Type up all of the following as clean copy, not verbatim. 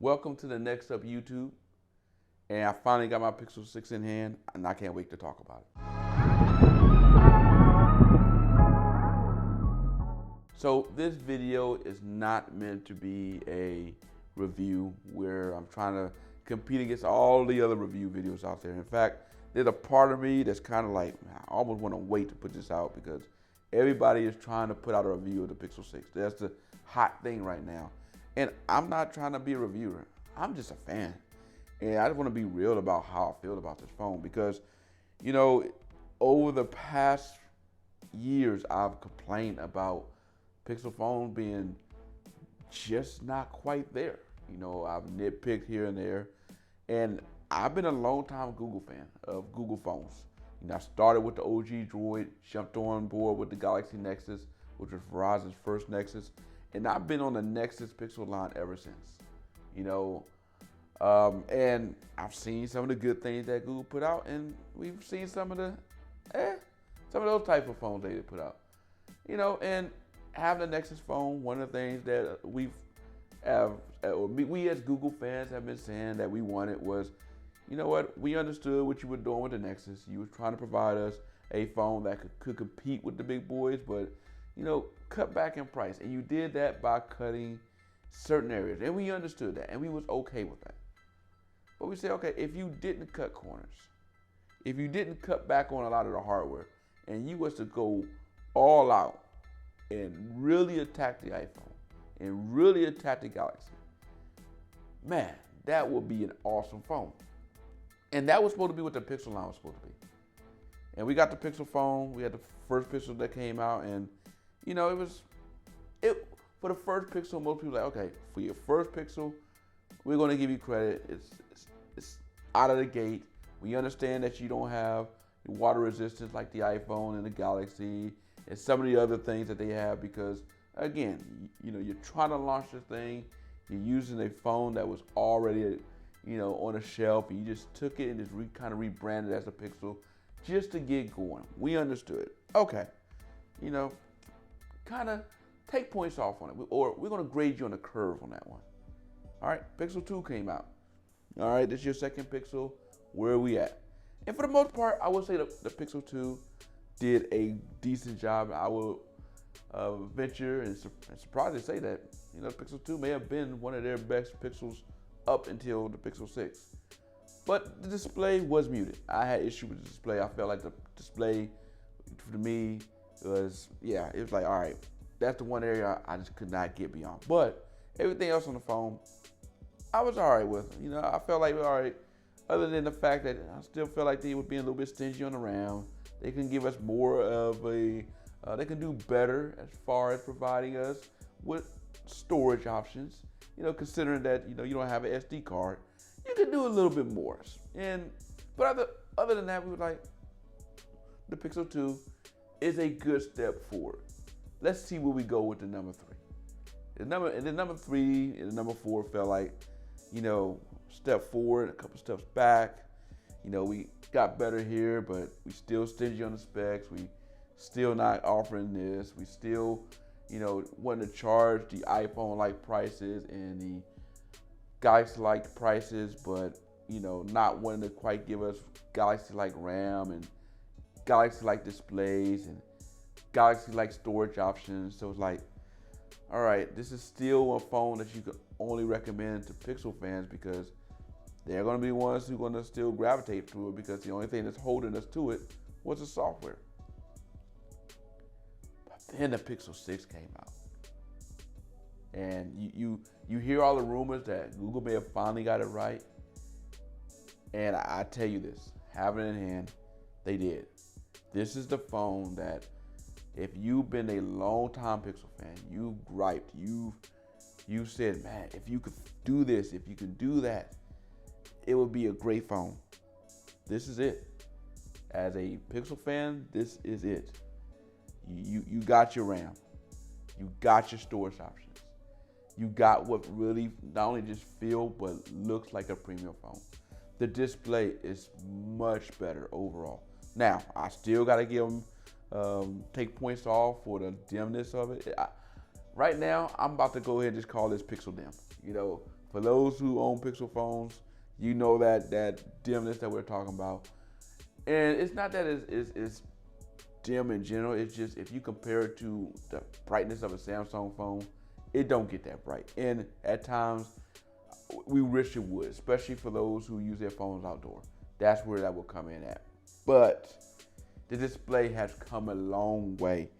Welcome to the Next Up YouTube. And I finally got my Pixel 6 in hand, and I can't wait to talk about it. So this video is not meant to be a review where I'm trying to compete against all the other review videos out there. In fact, there's a part of me that's kind of like, I almost want to wait to put this out because everybody is trying to put out a review of the Pixel 6. That's the hot thing right now. And I'm not trying to be a reviewer. I'm just a fan. And I just want to be real about how I feel about this phone because, you know, over the past years, I've complained about Pixel phone being just not quite there. You know, I've nitpicked here and there. And I've been a long time Google fan of Google phones. You know, I started with the OG Droid, jumped on board with the Galaxy Nexus, which was Verizon's first Nexus. And I've been on the Nexus-pixel line ever since, you know. And I've seen some of the good things that Google put out, and we've seen some of those type of phones they put out, you know. And having the Nexus phone, one of the things that we as Google fans have been saying that we wanted was, you know what, we understood what you were doing with the Nexus. You were trying to provide us a phone that could compete with the big boys, but, you know, cut back in price. And you did that by cutting certain areas. And we understood that, and we was okay with that. But we said, okay, if you didn't cut corners, if you didn't cut back on a lot of the hardware, and you was to go all out and really attack the iPhone and really attack the Galaxy, man, that would be an awesome phone. And that was supposed to be what the Pixel line was supposed to be. And we got the Pixel phone. We had the first Pixel that came out, and you know, for the first Pixel, most people are like, okay, for your first Pixel, we're going to give you credit. It's out of the gate. We understand that you don't have water resistance like the iPhone and the Galaxy and some of the other things that they have because, again, you know, you're trying to launch this thing. You're using a phone that was already, you know, on a shelf, and you just took it and just kind of rebranded as a Pixel just to get going. We understood. Okay, you know, kind of take points off on it, or we're going to grade you on the curve on that one. All right, Pixel 2 came out. All right, this is your second Pixel. Where are we at? And for the most part, I would say the Pixel 2 did a decent job. I will venture and surprised to say that, you know, Pixel 2 may have been one of their best Pixels up until the Pixel 6. But the display was muted. I had issue with the display. I felt like the display, for me, was, yeah, it was like, all right, that's the one area I just could not get beyond. But everything else on the phone, I was all right with. You know, I felt like, all right, other than the fact that I still felt like they were being a little bit stingy on the RAM. They can give us more of they can do better as far as providing us with storage options. You know, considering that, you know, you don't have an SD card, you can do a little bit more. But other than that, we were like, the Pixel 2 is a good step forward. Let's see where we go with the number 3. The number 3 and the number 4 felt like, you know, step forward, a couple steps back. You know, we got better here, but we still stingy on the specs. We still not offering this. We still, you know, wanting to charge the iPhone-like prices and the Galaxy-like prices, but, you know, not wanting to quite give us Galaxy-like RAM and Galaxy-like displays and Galaxy-like storage options. So it's like, all right, this is still a phone that you could only recommend to Pixel fans because they're going to be ones who are going to still gravitate to it because the only thing that's holding us to it was the software. But then the Pixel 6 came out. And you hear all the rumors that Google may have finally got it right. And I tell you this, having it in hand, they did. This is the phone that if you've been a long-time Pixel fan, you've griped, you said, man, if you could do this, if you could do that, it would be a great phone. This is it. As a Pixel fan, this is it. You got your RAM. You got your storage options. You got what really not only just feel, but looks like a premium phone. The display is much better overall. Now, I still got to give them, take points off for the dimness of it. Right now, I'm about to go ahead and just call this Pixel dim. You know, For those who own Pixel phones, you know that dimness that we're talking about. And it's not that it's dim in general. It's just if you compare it to the brightness of a Samsung phone, it don't get that bright. And at times, we wish it would, especially for those who use their phones outdoor. That's where that will come in at. But the display has come a long way.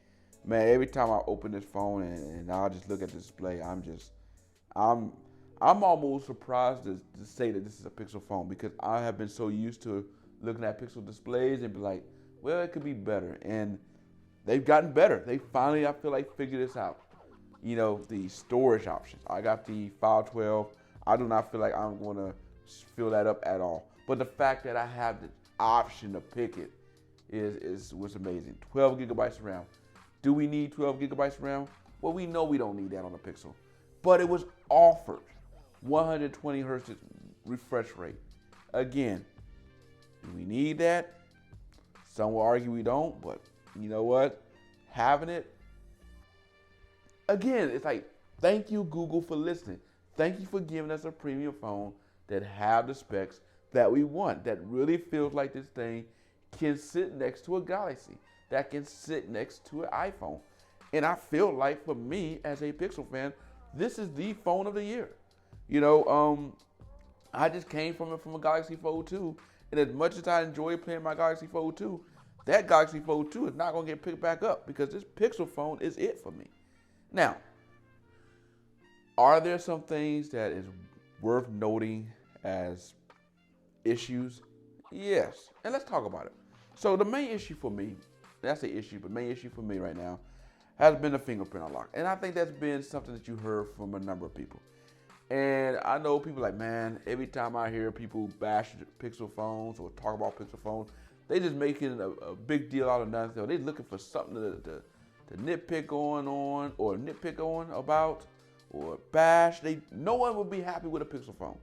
Man, every time I open this phone and I'll just look at the display, I'm almost surprised to say that this is a Pixel phone, because I have been so used to looking at Pixel displays and be like, well, it could be better. And they've gotten better. They finally, I feel like, figured this out. You know, the storage options. I got the 512. I do not feel like I'm going to fill that up at all. But the fact that I have the option to pick it was amazing. 12 gigabytes of RAM. Do we need 12 gigabytes of RAM? Well, we know we don't need that on the Pixel. But it was offered. 120 hertz refresh rate. Again, do we need that? Some will argue we don't, but you know what? Having it, again, it's like, thank you, Google, for listening. Thank you for giving us a premium phone that have the specs that we want, that really feels like this thing can sit next to a Galaxy, that can sit next to an iPhone. And I feel like, for me as a Pixel fan, this is the phone of the year. You know, I just came from a Galaxy Fold 2, and as much as I enjoy playing my Galaxy Fold 2, that Galaxy Fold 2 is not going to get picked back up, because this Pixel phone is it for me. Now, are there some things that is worth noting as issues? Yes, and let's talk about it. So the main issue for me, that's the issue, but main issue for me right now has been the fingerprint unlock. And I think that's been something that you heard from a number of people. And I know people like, man, every time I hear people bash Pixel phones or talk about Pixel phones, they just making a big deal out of nothing. Or they looking for something to nitpick on or nitpick on about or bash. No one would be happy with a Pixel phone.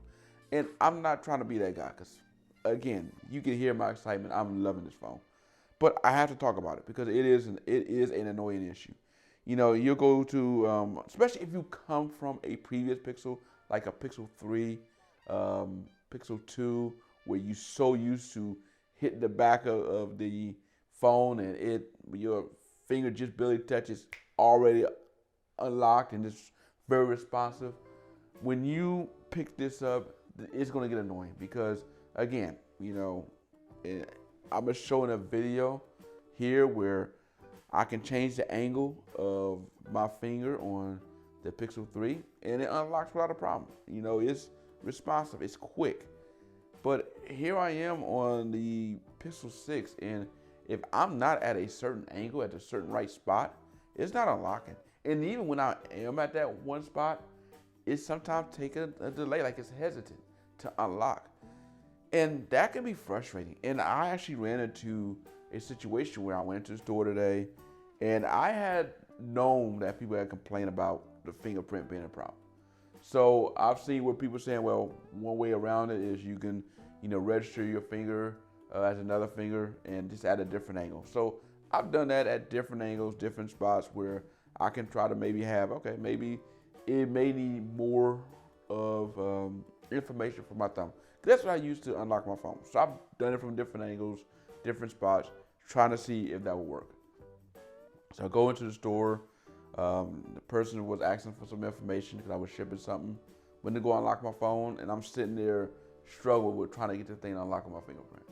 And I'm not trying to be that guy, because, again, you can hear my excitement. I'm loving this phone. But I have to talk about it because it is an annoying issue. You know, you'll go to, especially if you come from a previous Pixel, like a Pixel 3, Pixel 2, where you're so used to hitting the back of the phone and your finger just barely touches, already unlocked and it's very responsive. When you pick this up, it's going to get annoying because, again, you know, I'm just showing a video here where I can change the angle of my finger on the Pixel 3 and it unlocks without a problem. You know, it's responsive, it's quick. But here I am on the Pixel 6, and if I'm not at a certain angle, at a certain right spot, it's not unlocking. And even when I am at that one spot, it's sometimes taking a delay, like it's hesitant to unlock. And that can be frustrating. And I actually ran into a situation where I went to the store today, and I had known that people had complained about the fingerprint being a problem. So I've seen where people saying, well, one way around it is you can, you know, register your finger as another finger and just at a different angle. So I've done that at different angles, different spots where I can try to maybe have, okay, maybe it may need more of information for my thumb. That's what I use to unlock my phone. So I've done it from different angles, different spots, trying to see if that will work. So I go into the store. The person was asking for some information because I was shipping something. Went to go unlock my phone, and I'm sitting there struggling with trying to get the thing to unlock my fingerprint.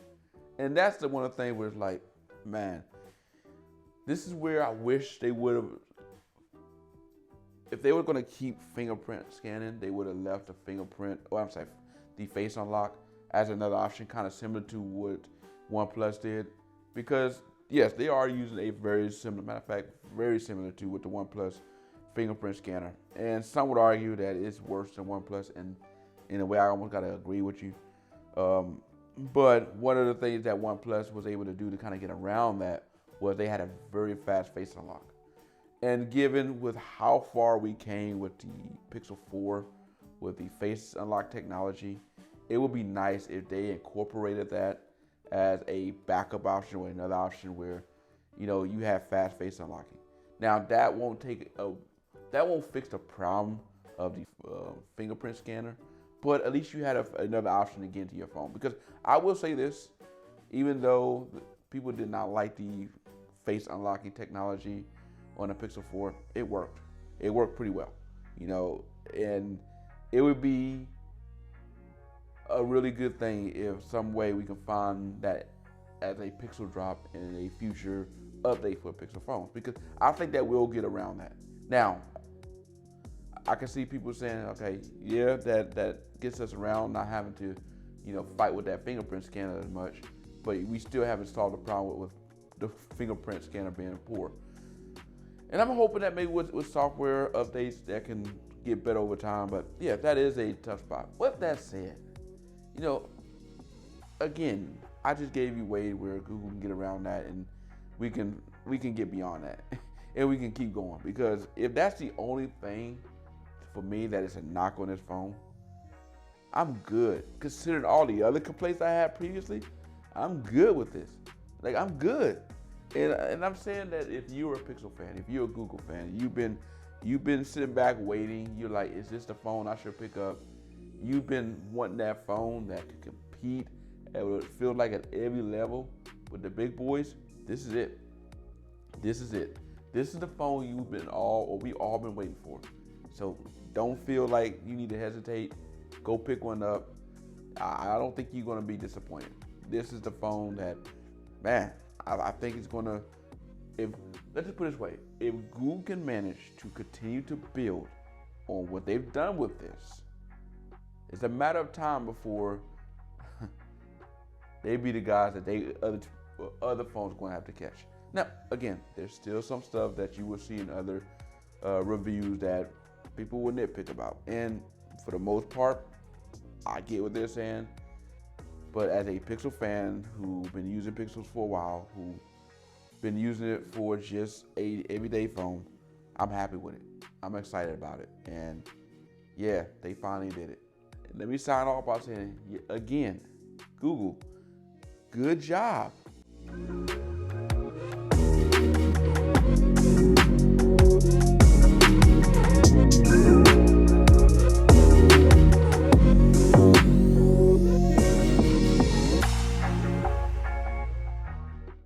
And that's the one of the things where it's like, man, this is where I wish they would have. If they were going to keep fingerprint scanning, they would have left the fingerprint, the face unlock as another option, kind of similar to what OnePlus did. Because, yes, they are using a very similar, matter of fact, very similar to what the OnePlus fingerprint scanner. And some would argue that it's worse than OnePlus, and in a way I almost got to agree with you. But one of the things that OnePlus was able to do to kind of get around that was they had a very fast face unlock. And given with how far we came with the Pixel 4, with the face unlock technology, it would be nice if they incorporated that as a backup option or another option where, you know, you have fast face unlocking. Now that won't fix the problem of the fingerprint scanner, but at least you had another option to get into your phone. Because I will say this, even though people did not like the face unlocking technology on the Pixel 4, it worked. It worked pretty well, you know, and it would be a really good thing if some way we can find that as a Pixel drop in a future update for Pixel phones, because I think that we'll get around that. Now, I can see people saying, okay, yeah, that gets us around not having to, you know, fight with that fingerprint scanner as much, but we still haven't solved the problem with the fingerprint scanner being poor. And I'm hoping that maybe with software updates that can get better over time, but yeah, that is a tough spot. With that said, you know, again, I just gave you ways where Google can get around that, and we can get beyond that, and we can keep going. Because if that's the only thing for me that is a knock on this phone, I'm good. Considering all the other complaints I had previously, I'm good with this. Like, I'm good. And I'm saying that if you're a Pixel fan, if you're a Google fan, you've been sitting back waiting. You're like, is this the phone I should pick up? You've been wanting that phone that could compete and would feel like at every level with the big boys. This is it. This is it. This is the phone we all been waiting for. So don't feel like you need to hesitate. Go pick one up. I don't think you're gonna be disappointed. This is the phone that, man, I think it's gonna, let's just put it this way, if Google can manage to continue to build on what they've done with this, it's a matter of time before they be the guys that other phones gonna have to catch. Now, again, there's still some stuff that you will see in other reviews that people will nitpick about, and for the most part, I get what they're saying. But as a Pixel fan who's been using Pixels for a while, who's been using it for just a everyday phone, I'm happy with it. I'm excited about it. And yeah, they finally did it. And let me sign off by saying, again, Google, good job.